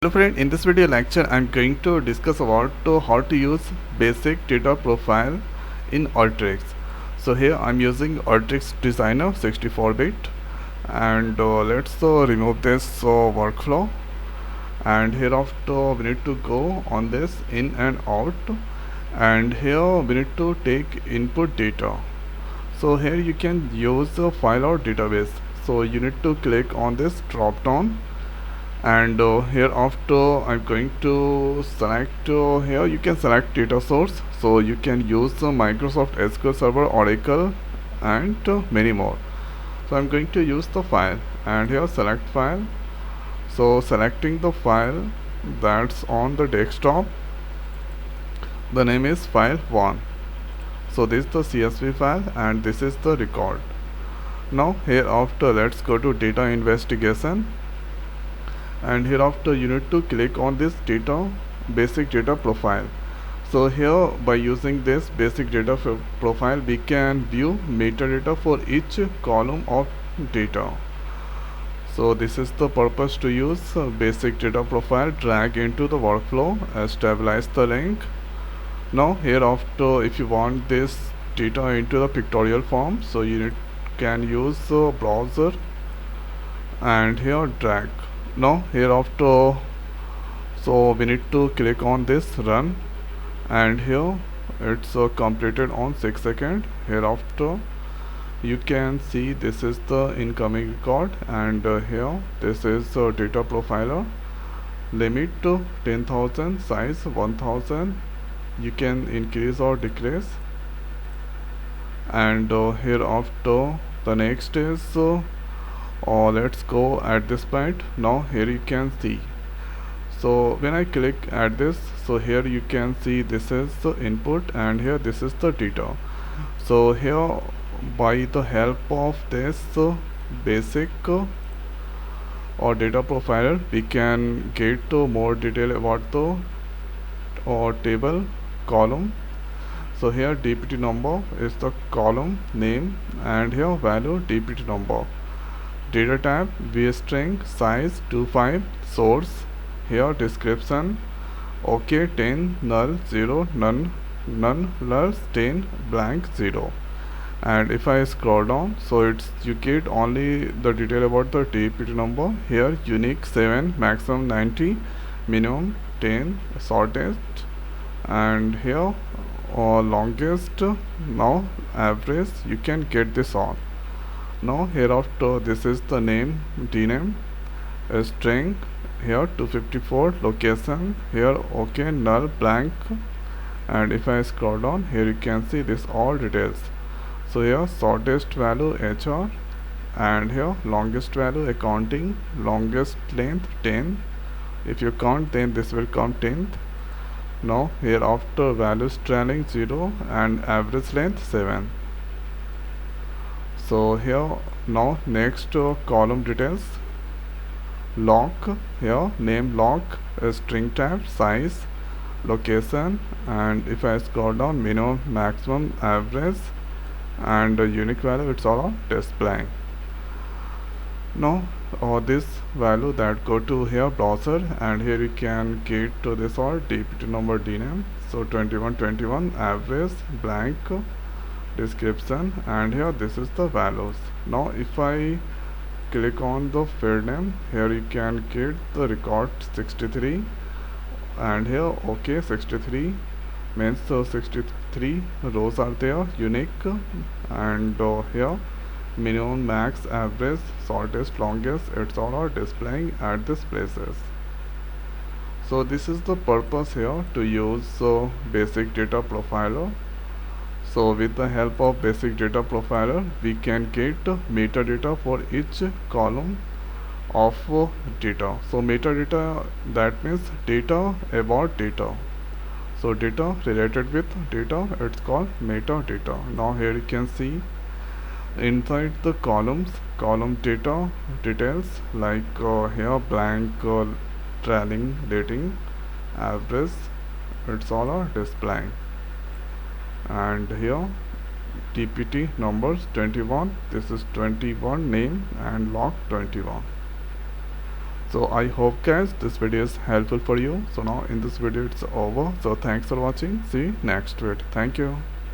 Hello friend, in this video lecture I am going to discuss about how to use basic data profile in Alteryx. So here I am using Alteryx Designer 64-bit and let's remove this workflow, and hereafter we need to go on this in and out, and here we need to take input data. So here you can use a file or database, so you need to click on this drop down, and hereafter I'm going to select here you can select data source, so you can use Microsoft SQL Server, Oracle, and many more. So I'm going to use the file, and here select file. So selecting the file that's on the desktop, the name is file1. So this is the CSV file and this is the record. Now hereafter let's go to data investigation, and hereafter you need to click on this basic data profile. So here by using this basic data profile we can view metadata for each column of data. So this is the purpose to use basic data profile. Drag into the workflow, stabilize the link. Now hereafter if you want this data into the pictorial form, so you can use the browser and here drag. Now hereafter so we need to click on this run, and here it's completed on 6 seconds. Hereafter you can see this is the incoming record, and here this is data profiler, limit 10,000, size 1000. You can increase or decrease, and hereafter the next is let's go at this point. Now here you can see, so when I click at this, so here you can see this is the input and here this is the data. So here by the help of this basic or data profiler we can get more detail about the table column. So here dpt number is the column name, and here value dpt number. Data type vstring, size 25, source, here description okay 10, null 0, none null 10, blank 0. And if I scroll down, so it's you get only the detail about the dpt number. Here unique 7, maximum 90, minimum 10, shortest, and here longest. Now average you can get this all. Now hereafter this is the name, dname, string, here 254, location, here okay, null, blank. And if I scroll down, here you can see this all details. So here shortest value hr, and here longest value accounting, longest length 10. If you count then this will come 10th. Now hereafter values trailing 0 and average length 7. So here now next column details, lock, here name lock, string type, size, location, and if I scroll down minimum, maximum, average, and unique value, it's all displaying. Now this value that go to here browser, and here you can get to this all dpt number, dname, so 2121, average, blank, description, and here this is the values. Now if I click on the field name, here you can get the record 63, and here okay 63 means 63 rows are there, unique, and here minimum, max, average, shortest, longest, it's all are displaying at these places. So this is the purpose here to use basic data profiler. So with the help of basic data profiler we can get metadata for each column of data. So metadata, that means data about data. So data related with data, it's called metadata. Now here you can see inside the columns, column data details like here blank, trailing, rating, average, it's all are displaying. And here dpt numbers 21, this is 21 name and log 21. So I hope guys this video is helpful for you. So now in this video it's over. So thanks for watching. See you next video. Thank you.